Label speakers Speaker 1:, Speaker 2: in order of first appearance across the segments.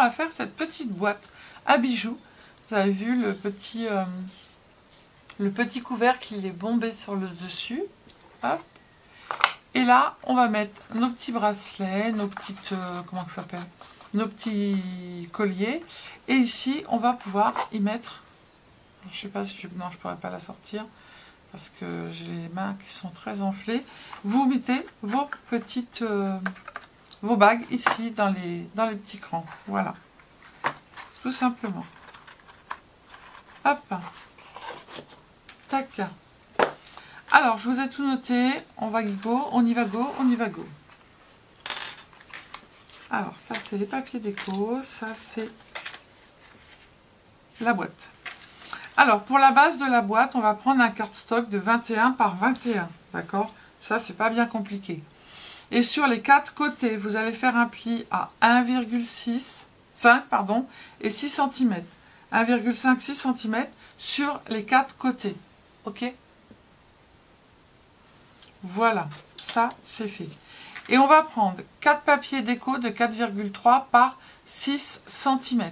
Speaker 1: va faire cette petite boîte à bijoux. Vous avez vu le petit couvercle, il est bombé sur le dessus. Hop. Et là, on va mettre nos petits bracelets, nos petites, comment ça s'appelle, nos petits colliers. Et ici, on va pouvoir y mettre, je sais pas si je, non, je pourrais pas la sortir parce que j'ai les mains qui sont très enflées. Vous mettez vos petites, vos bagues ici dans les petits crans. Voilà, tout simplement. Hop, tac. Alors, je vous ai tout noté. On va go, on y va go, on y va go. Alors, ça, c'est les papiers déco. Ça, c'est la boîte. Alors, pour la base de la boîte, on va prendre un cardstock de 21 par 21. D'accord? Ça, c'est pas bien compliqué. Et sur les 4 côtés, vous allez faire un pli à 1,5 pardon, et 6 cm. 1,5, 6 cm sur les 4 côtés. Ok? Voilà, ça c'est fait. Et on va prendre 4 papiers déco de 4,3 par 6 cm.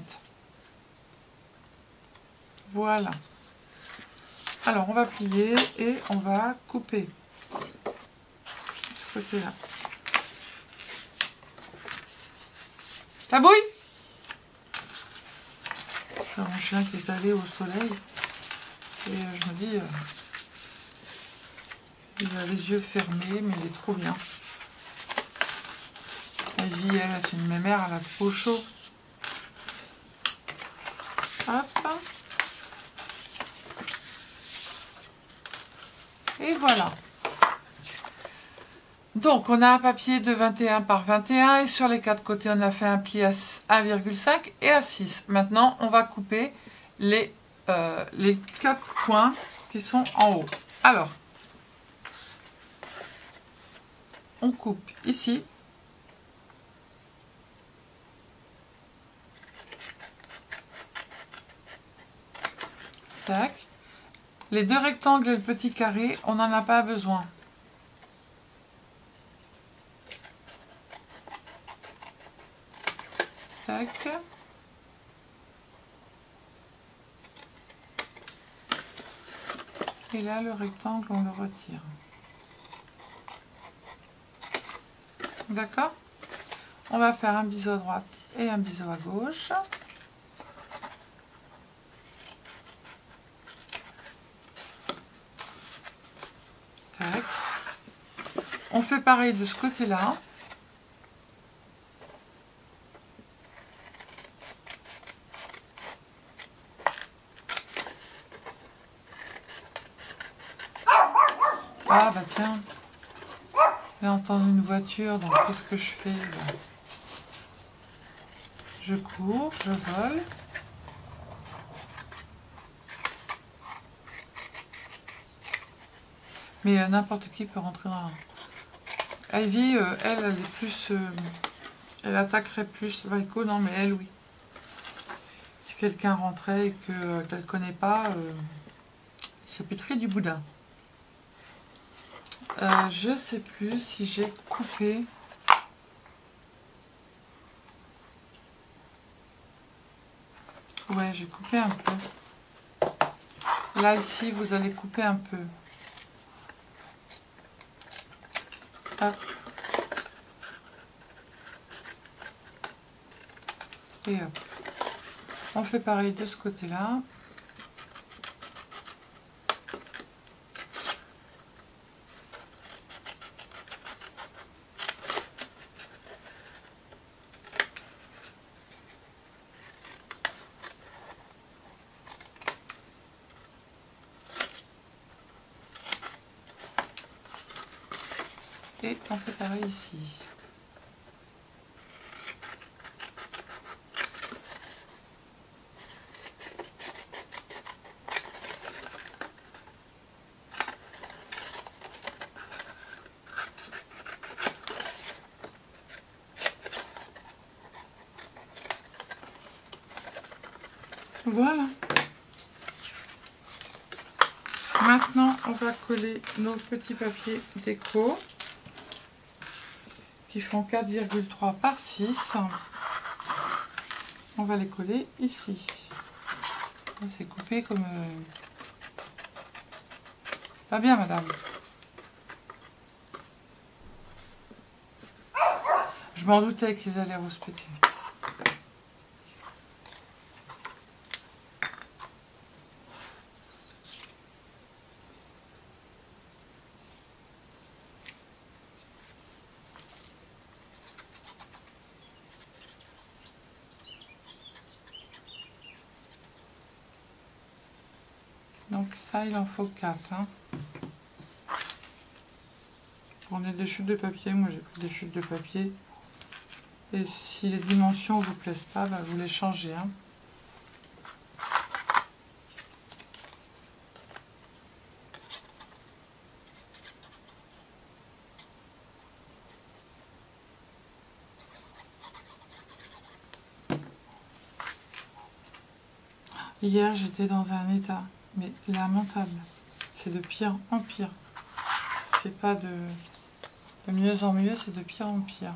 Speaker 1: Voilà. Alors on va plier et on va couper ce côté-là. Ça bouille? Je vois mon chien qui est allé au soleil et je me dis... il a les yeux fermés, mais il est trop bien. Ivy, elle, c'est une mémère, elle a trop chaud. Hop. Et voilà. Donc, on a un papier de 21 par 21 et sur les 4 côtés, on a fait un pli à 1,5 et à 6. Maintenant, on va couper les 4 points qui sont en haut. Alors, on coupe ici. Tac. Les 2 rectangles et le petit carré, on n'en a pas besoin. Tac. Et là, le rectangle, on le retire. D'accord? On va faire un biseau à droite et un biseau à gauche. Tac. On fait pareil de ce côté-là. Ah bah tiens, j'ai entendu une voiture, donc qu'est-ce que je fais là? Je cours, je vole. Mais n'importe qui peut rentrer dans... Ivy, elle est plus... elle attaquerait plus Vaiko, non mais elle, oui. Si quelqu'un rentrait et qu'elle ne connaît pas, c'est pétri du boudin. Je sais plus si j'ai coupé... Ouais, j'ai coupé un peu. Là, ici, vous allez couper un peu. Hop. Et hop. On fait pareil de ce côté-là. Et on fait pareil ici. Voilà. Maintenant, on va coller nos petits papiers déco qui font 4,3 par 6. on va les coller ici. C'est coupé comme... Pas bien, madame. Je m'en doutais qu'ils allaient rouspéter. Donc ça, il en faut 4. Hein. On a des chutes de papier. Moi, j'ai pris des chutes de papier. Et si les dimensions ne vous plaisent pas, bah, vous les changez. Hein. Hier, j'étais dans un état, mais lamentable. C'est de pire en pire. C'est pas de mieux en mieux, c'est de pire en pire.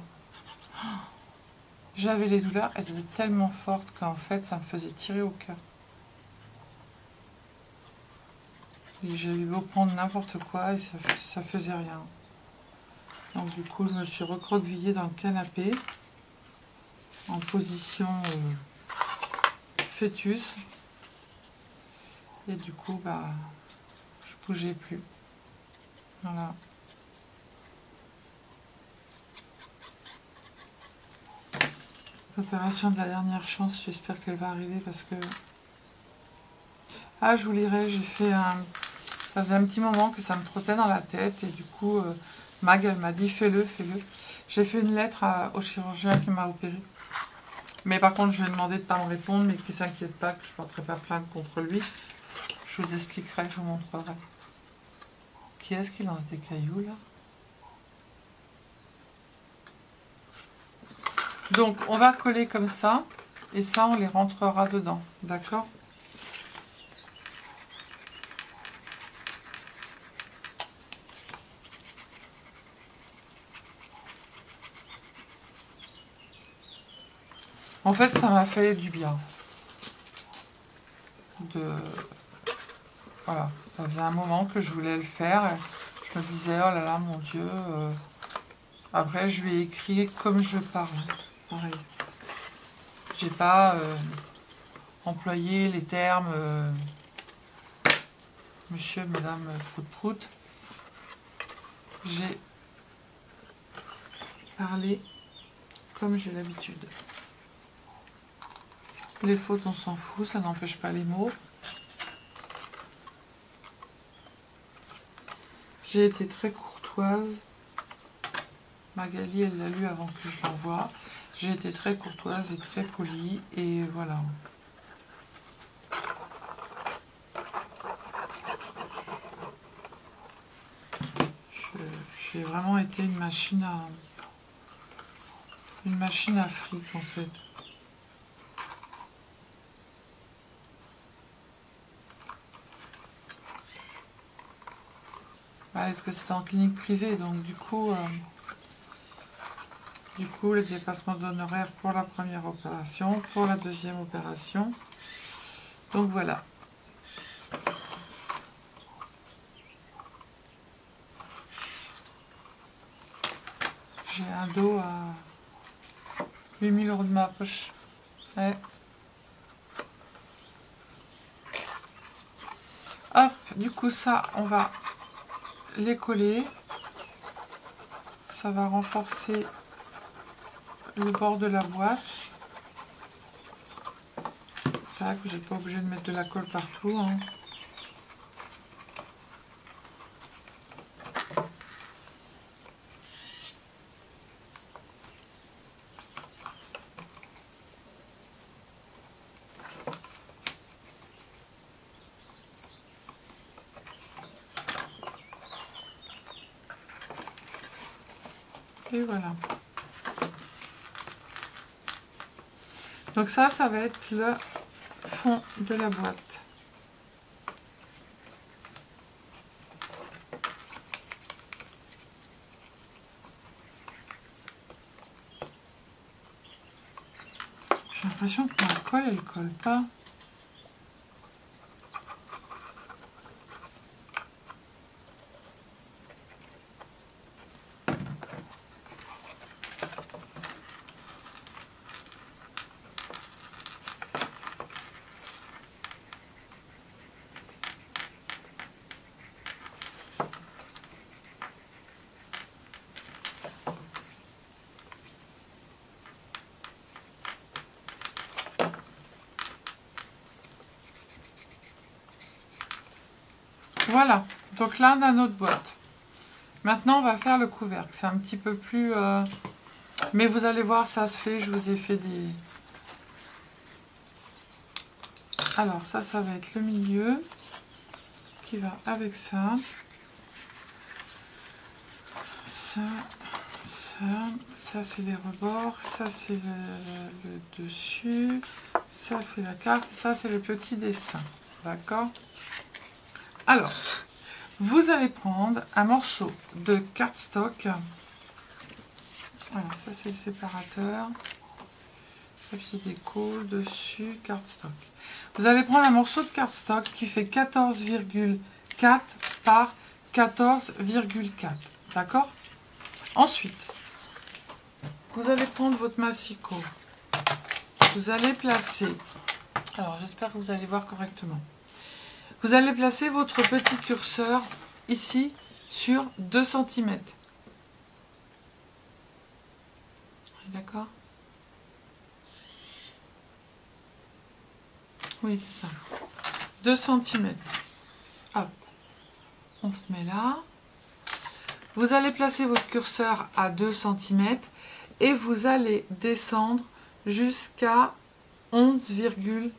Speaker 1: J'avais les douleurs, elles étaient tellement fortes qu'en fait, ça me faisait tirer au cœur. Et j'ai eu beau prendre n'importe quoi et ça faisait rien. Donc du coup, je me suis recroquevillée dans le canapé, en position fœtus. Et du coup, bah, je bougeais plus. Voilà. L'opération de la dernière chance, j'espère qu'elle va arriver parce que... Ah, je vous lirai, j'ai fait un... Ça faisait un petit moment que ça me trottait dans la tête et du coup, Mag, elle m'a dit fais-le, fais-le. J'ai fait une lettre au chirurgien qui m'a opéré. Mais par contre, je lui ai demandé de ne pas me répondre, mais qu'il ne s'inquiète pas, que je ne porterai pas plainte contre lui. Je vous expliquerai, je vous montrerai. Qui est-ce qui lance des cailloux là? Donc, on va coller comme ça, et ça, on les rentrera dedans, d'accord? En fait, ça m'a fait du bien. Voilà, ça faisait un moment que je voulais le faire. Je me disais, oh là là, mon Dieu. Après, je lui ai écrit comme je parle. Pareil. J'ai pas employé les termes monsieur, madame, prout-prout. J'ai parlé comme j'ai l'habitude. Les fautes, on s'en fout, ça n'empêche pas les mots. J'ai été très courtoise. Magali, elle l'a lu avant que je l'envoie. J'ai été très courtoise et très polie. Et voilà. J'ai vraiment été une machine à fric, en fait. Parce que c'était en clinique privée, donc du coup, les dépassements d'honoraires pour la première opération, pour la deuxième opération. Donc voilà. J'ai un dos à 8000 € de ma poche. Ouais. Hop, du coup ça, on va les coller. Ça va renforcer le bord de la boîte. Tac, vous n'êtes pas obligé de mettre de la colle partout. Hein. Et voilà. Donc ça va être le fond de la boîte. J'ai l'impression que ma colle, elle colle pas. Voilà, donc là on a notre boîte. Maintenant on va faire le couvercle. C'est un petit peu plus... mais vous allez voir, ça se fait. Je vous ai fait des... Alors ça va être le milieu qui va avec ça. Ça c'est les rebords, ça c'est le dessus, ça c'est la carte, ça c'est le petit dessin. D'accord? Alors, vous allez prendre un morceau de cardstock. Alors, ça c'est le séparateur. Papier déco, dessus, cardstock. Vous allez prendre un morceau de cardstock qui fait 14,4 par 14,4. D'accord? Ensuite, vous allez prendre votre massicot. Vous allez placer... Alors, j'espère que vous allez voir correctement. Vous allez placer votre petit curseur ici sur 2 cm. D'accord? Oui, c'est ça. 2 cm. Hop. On se met là. Vous allez placer votre curseur à 2 cm et vous allez descendre jusqu'à 11,4.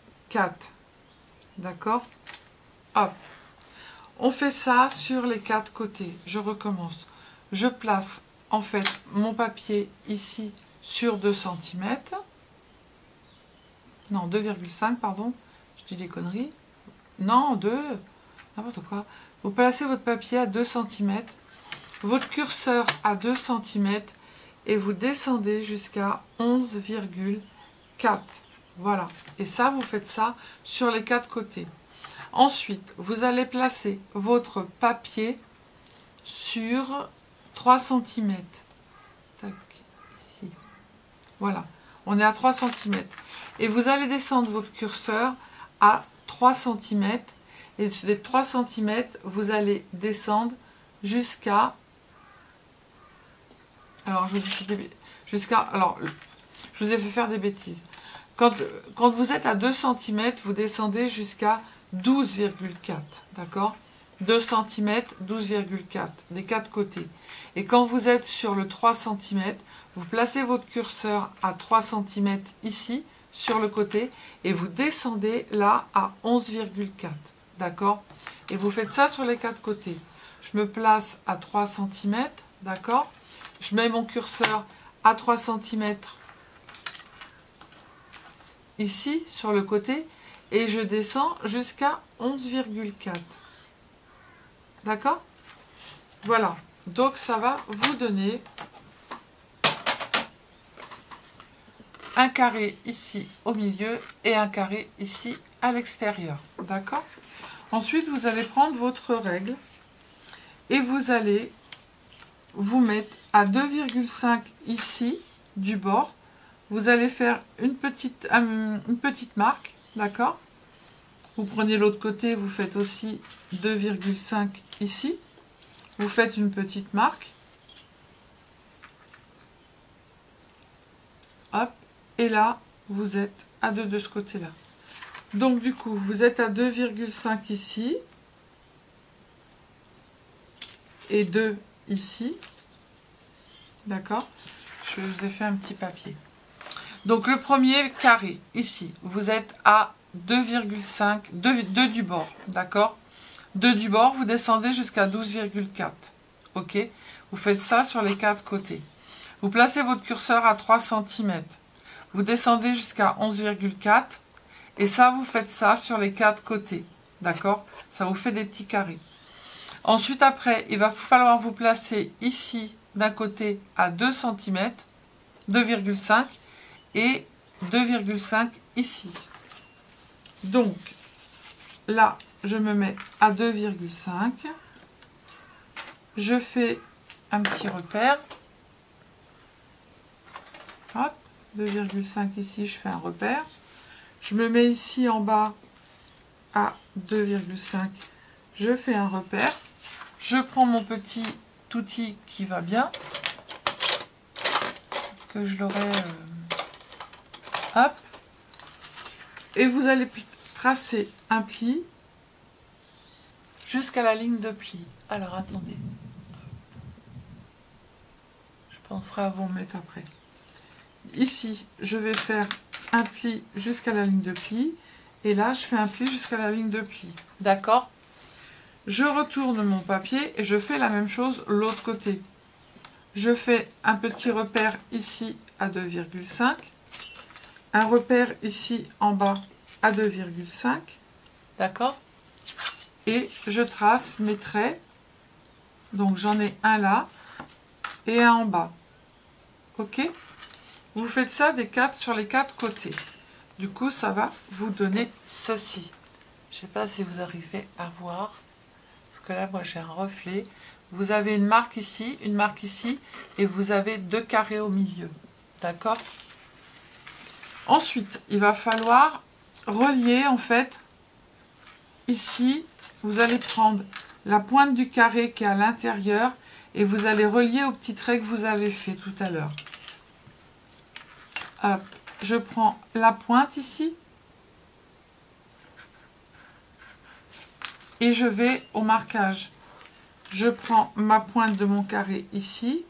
Speaker 1: D'accord? Hop. On fait ça sur les 4 côtés. Je recommence. Je place en fait mon papier ici sur 2 cm. Non, 2,5 pardon. Je dis des conneries. Non, 2. N'importe quoi. Vous placez votre papier à 2 cm. Votre curseur à 2 cm. Et vous descendez jusqu'à 11,4. Voilà. Et ça, vous faites ça sur les 4 côtés. Ensuite, vous allez placer votre papier sur 3 cm. Tac, ici. Voilà, on est à 3 cm. Et vous allez descendre votre curseur à 3 cm. Et des 3 cm, vous allez descendre jusqu'à... Alors, je vous ai fait faire des bêtises. Quand vous êtes à 2 cm, vous descendez jusqu'à 12,4, d'accord? 2 cm, 12,4, des 4 côtés. Et quand vous êtes sur le 3 cm, vous placez votre curseur à 3 cm ici, sur le côté, et vous descendez là à 11,4, d'accord? Et vous faites ça sur les 4 côtés. Je me place à 3 cm, d'accord? Je mets mon curseur à 3 cm ici, sur le côté, et je descends jusqu'à 11,4. D'accord? Voilà. Donc, ça va vous donner un carré ici au milieu et un carré ici à l'extérieur. D'accord? Ensuite, vous allez prendre votre règle et vous allez vous mettre à 2,5 ici du bord. Vous allez faire une petite marque. D'accord? Vous prenez l'autre côté, vous faites aussi 2,5 ici. Vous faites une petite marque. Hop. Et là, vous êtes à 2 de ce côté-là. Donc, du coup, vous êtes à 2,5 ici. Et 2 ici. D'accord? Je vous ai fait un petit papier. Donc, le premier carré, ici, vous êtes à 2,5, 2 du bord, d'accord? 2 du bord, vous descendez jusqu'à 12,4, ok? Vous faites ça sur les 4 côtés. Vous placez votre curseur à 3 cm. Vous descendez jusqu'à 11,4 et ça, vous faites ça sur les 4 côtés, d'accord? Ça vous fait des petits carrés. Ensuite, après, il va falloir vous placer ici, d'un côté, à 2 cm, 2,5 et 2,5 ici. Donc, là, je me mets à 2,5. Je fais un petit repère. Hop, 2,5 ici, je fais un repère. Je me mets ici en bas à 2,5. Je fais un repère. Je prends mon petit outil qui va bien. Que je l'aurai... hop. Et vous allez tracer un pli jusqu'à la ligne de pli. Alors, attendez. Je penserai à vous mettre après. Ici, je vais faire un pli jusqu'à la ligne de pli. Et là, je fais un pli jusqu'à la ligne de pli. D'accord? Je retourne mon papier et je fais la même chose l'autre côté. Je fais un petit repère ici à 2,5. Un repère ici en bas à 2,5. D'accord? Et je trace mes traits. Donc, j'en ai un là et un en bas. Ok? Vous faites ça sur les 4 côtés. Du coup, ça va vous donner ceci. Je ne sais pas si vous arrivez à voir. Parce que là, moi, j'ai un reflet. Vous avez une marque ici, et vous avez 2 carrés au milieu. D'accord? Ensuite, il va falloir relier, en fait, ici, vous allez prendre la pointe du carré qui est à l'intérieur, et vous allez relier au petit trait que vous avez fait tout à l'heure. Hop. Je prends la pointe ici et je vais au marquage. Je prends ma pointe de mon carré ici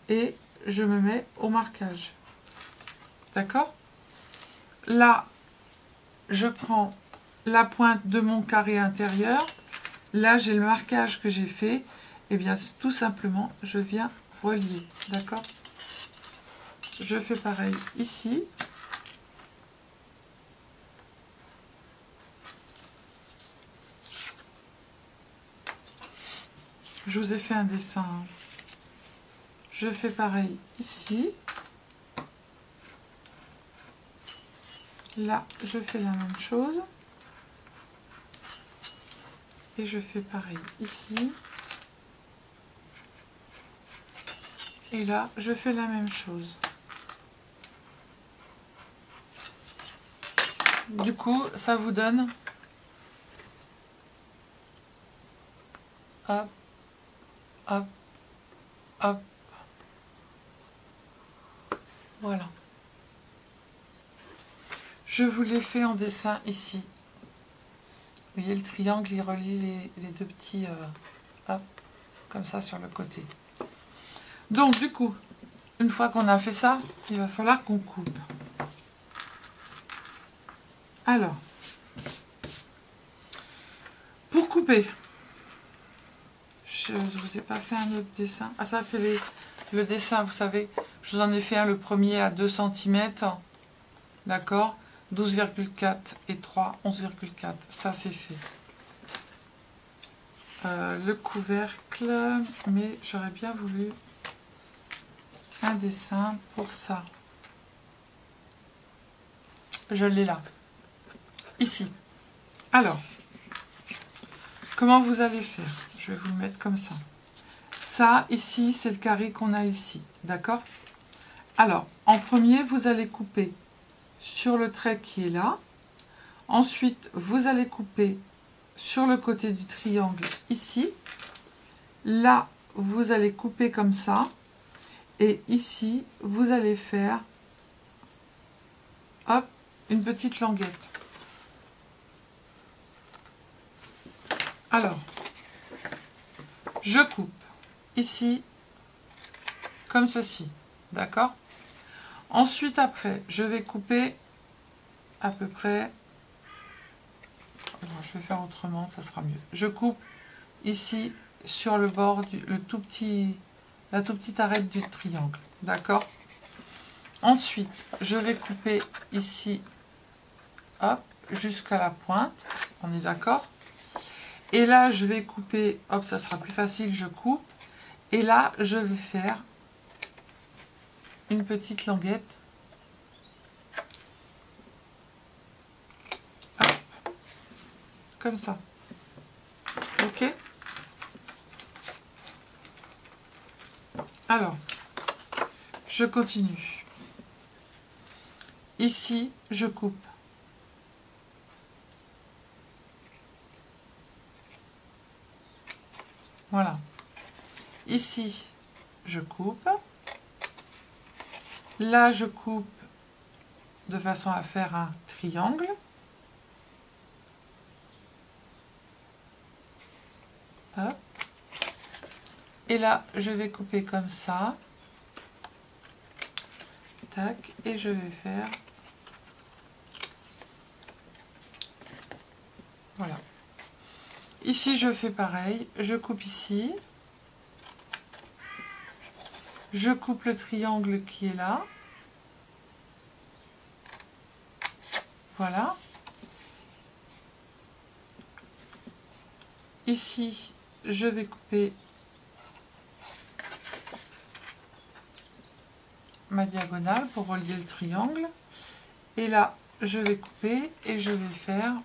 Speaker 1: et je me mets au marquage. D'accord? Là, je prends la pointe de mon carré intérieur. Là, j'ai le marquage que j'ai fait. Et bien, tout simplement, je viens relier. D'accord? Je fais pareil ici. Je vous ai fait un dessin. Je fais pareil ici. Là, je fais la même chose. Et je fais pareil ici. Et là, je fais la même chose. Du coup, ça vous donne... Hop, hop, hop. Voilà. Je vous l'ai fait en dessin ici. Vous voyez le triangle, il relie les deux petits... hop, comme ça sur le côté. Donc, du coup, une fois qu'on a fait ça, il va falloir qu'on coupe. Alors, pour couper, je ne vous ai pas fait un autre dessin. Ah, ça, c'est le dessin, vous savez. Je vous en ai fait un, le premier à 2 cm. D'accord? 12,4 et 3, 11,4. Ça, c'est fait. Le couvercle, mais j'aurais bien voulu un dessin pour ça. Je l'ai là. Ici. Alors, comment vous allez faire? Je vais vous le mettre comme ça. Ça, ici, c'est le carré qu'on a ici. D'accord? Alors, en premier, vous allez couper sur le trait qui est là. Ensuite, vous allez couper sur le côté du triangle ici. Là, vous allez couper comme ça. Et ici, vous allez faire, hop, une petite languette. Alors, je coupe ici, comme ceci, d'accord? Ensuite, après, je vais couper à peu près, je vais faire autrement, ça sera mieux. Je coupe ici, sur le bord, la toute petite arête du triangle, d'accord? Ensuite, je vais couper ici, hop, jusqu'à la pointe, on est d'accord? Et là, je vais couper, hop, ça sera plus facile, je coupe. Et là, je vais faire une petite languette comme ça. Ok? Alors, je continue. Ici, je coupe. Voilà. Ici, je coupe. Là, je coupe de façon à faire un triangle. Hop. Et là, je vais couper comme ça. Tac. Et je vais faire... Voilà. Ici, je fais pareil. Je coupe ici. Je coupe le triangle qui est là. Voilà. Ici, je vais couper ma diagonale pour relier le triangle. Et là, je vais couper et je vais faire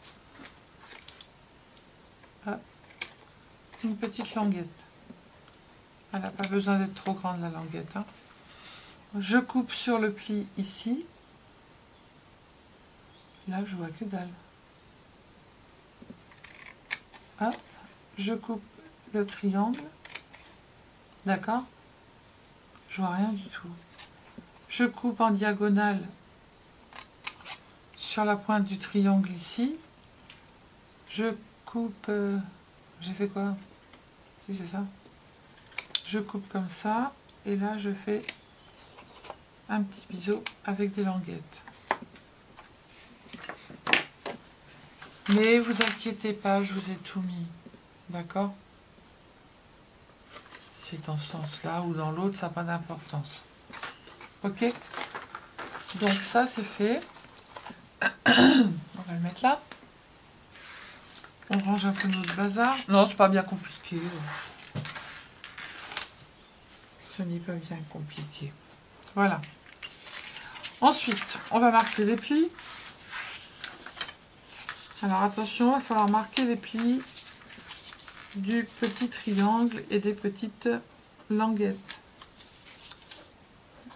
Speaker 1: une petite languette. Elle n'a pas besoin d'être trop grande la languette, hein. Je coupe sur le pli ici. Là, je vois que dalle. Hop, je coupe le triangle. D'accord? Je vois rien du tout. Je coupe en diagonale sur la pointe du triangle ici. Je coupe... j'ai fait quoi? Si, c'est ça. Je coupe comme ça. Et là, je fais un petit biseau avec des languettes. Mais vous inquiétez pas, je vous ai tout mis. D'accord? C'est dans ce sens-là ou dans l'autre, ça n'a pas d'importance. Ok? Donc ça, c'est fait. On va le mettre là. On range un peu notre bazar. Non, c'est pas bien compliqué. Ce n'est pas bien compliqué. Voilà. Ensuite, on va marquer les plis. Alors attention, il va falloir marquer les plis du petit triangle et des petites languettes.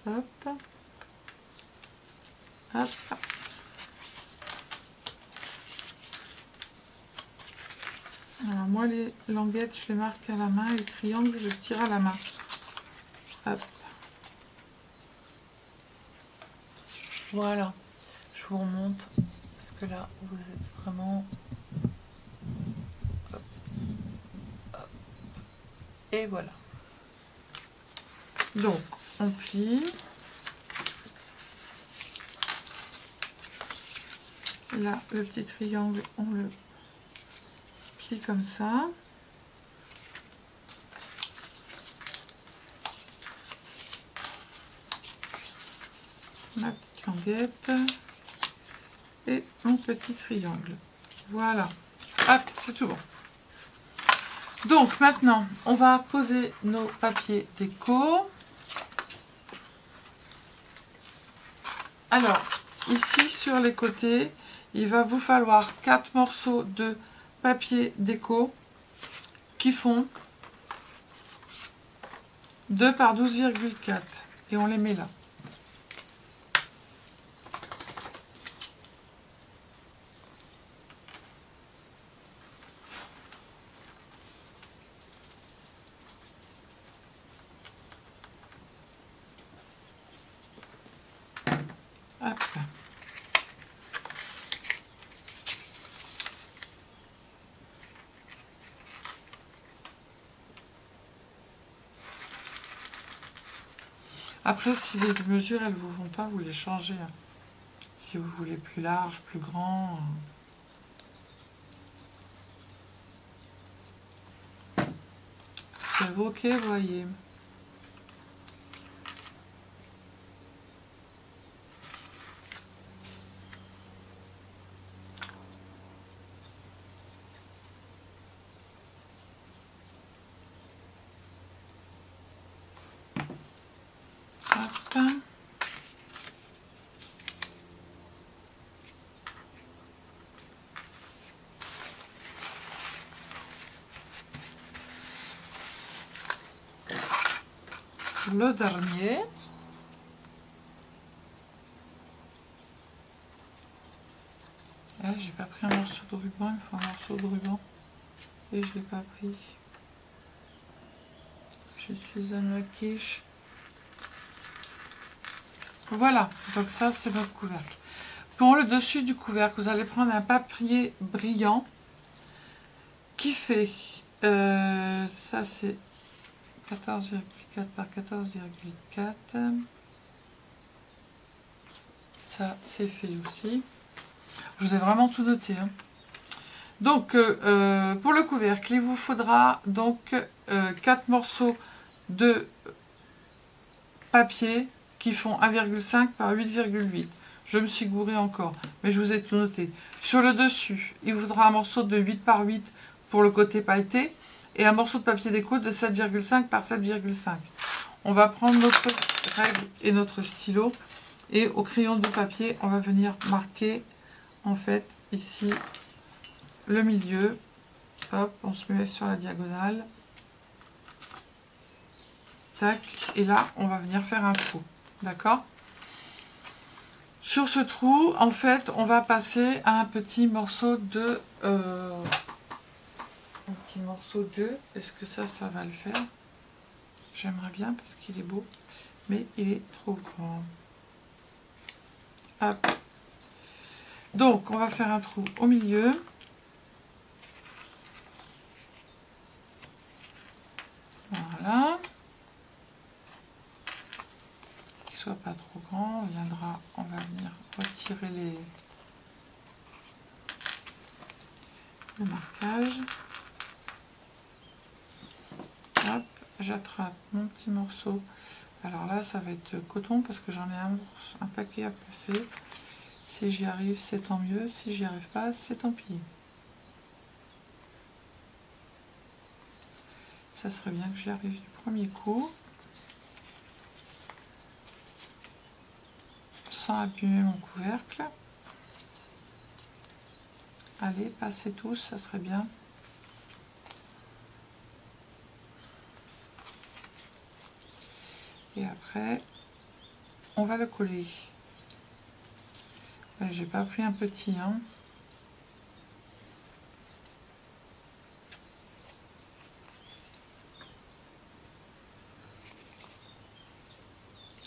Speaker 1: Hop. Hop. Alors moi les languettes, je les marque à la main et le triangle, je le tire à la main. Hop. Voilà. Je vous remonte parce que là, vous êtes vraiment... Hop. Hop. Et voilà. Donc, on plie. Là, le petit triangle, on le plie comme ça. Ma petite languette. Et mon petit triangle. Voilà. Hop, c'est tout bon. Donc, maintenant, on va poser nos papiers déco. Alors, ici, sur les côtés, il va vous falloir 4 morceaux de papier déco qui font 2 par 12,4 et on les met là. Hop. Après, si les mesures, elles vous vont pas, vous les changez. Si vous voulez plus large, plus grand. C'est ok, voyez. Hop. le dernier. Là, j'ai pas pris un morceau de ruban, il me faut un morceau de ruban. Et je l'ai pas pris. Je suis un quiche. Voilà, donc ça c'est notre couvercle. Pour le dessus du couvercle, vous allez prendre un papier brillant qui fait, ça c'est 14,4 par 14,4. Ça c'est fait aussi. Je vous ai vraiment tout noté. Hein. Donc pour le couvercle, il vous faudra donc 4 morceaux de papier qui font 1,5 par 8,8. Je me suis gourée encore, mais je vous ai tout noté. Sur le dessus, il vous faudra un morceau de 8 par 8 pour le côté pailleté et un morceau de papier déco de 7,5 par 7,5. On va prendre notre règle et notre stylo et au crayon de papier, on va venir marquer en fait ici le milieu. Hop, on se met sur la diagonale. Tac, et là, on va venir faire un trou. D'accord ? Sur ce trou, en fait, on va passer à un petit morceau de... Est-ce que ça va le faire? J'aimerais bien parce qu'il est beau, mais il est trop grand. Hop. Donc, on va faire un trou au milieu. Voilà. Soit pas trop grand, on va venir retirer le marquage. Hop, j'attrape mon petit morceau. Alors là, ça va être coton parce que j'en ai un paquet à passer. Si j'y arrive, c'est tant mieux. Si j'y arrive pas, c'est tant pis. Ça serait bien que j'y arrive du premier coup. Sans abîmer mon couvercle. Allez, passez tous, ça serait bien. Et après, on va le coller. J'ai pas pris un petit, hein.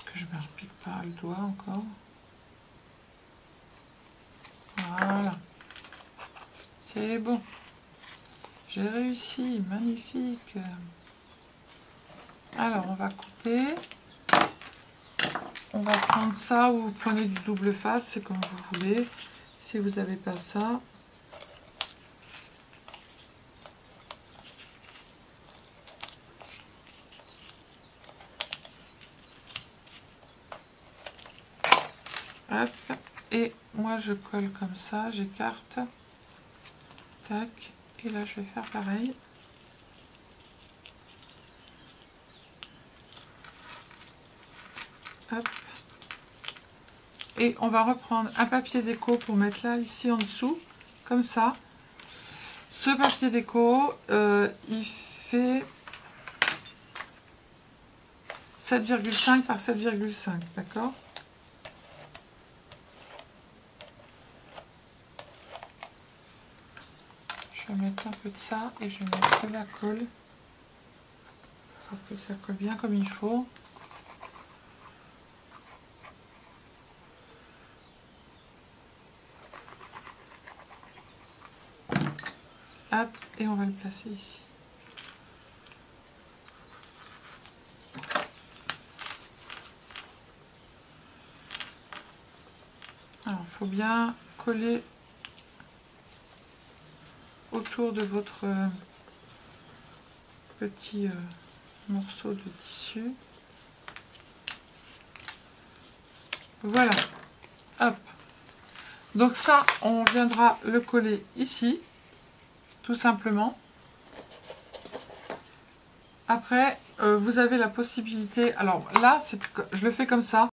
Speaker 1: Que je me repique pas le doigt encore. Voilà. C'est bon. J'ai réussi. Magnifique. Alors, on va couper. On va prendre ça ou vous prenez du double face. C'est comme vous voulez. Si vous n'avez pas ça. Hop. Et moi, je colle comme ça. J'écarte. Tac. Et là, je vais faire pareil. Hop. Et on va reprendre un papier déco pour mettre là, ici en dessous, comme ça. Ce papier déco, il fait 7,5 par 7,5, d'accord? Je vais mettre un peu de ça et je vais mettre de la colle pour que ça colle bien comme il faut. Hop, et on va le placer ici. Alors, il faut bien coller autour de votre petit morceau de tissu. Voilà. Hop. Donc ça, on viendra le coller ici. Tout simplement. Après, vous avez la possibilité... Alors là, je le fais comme ça.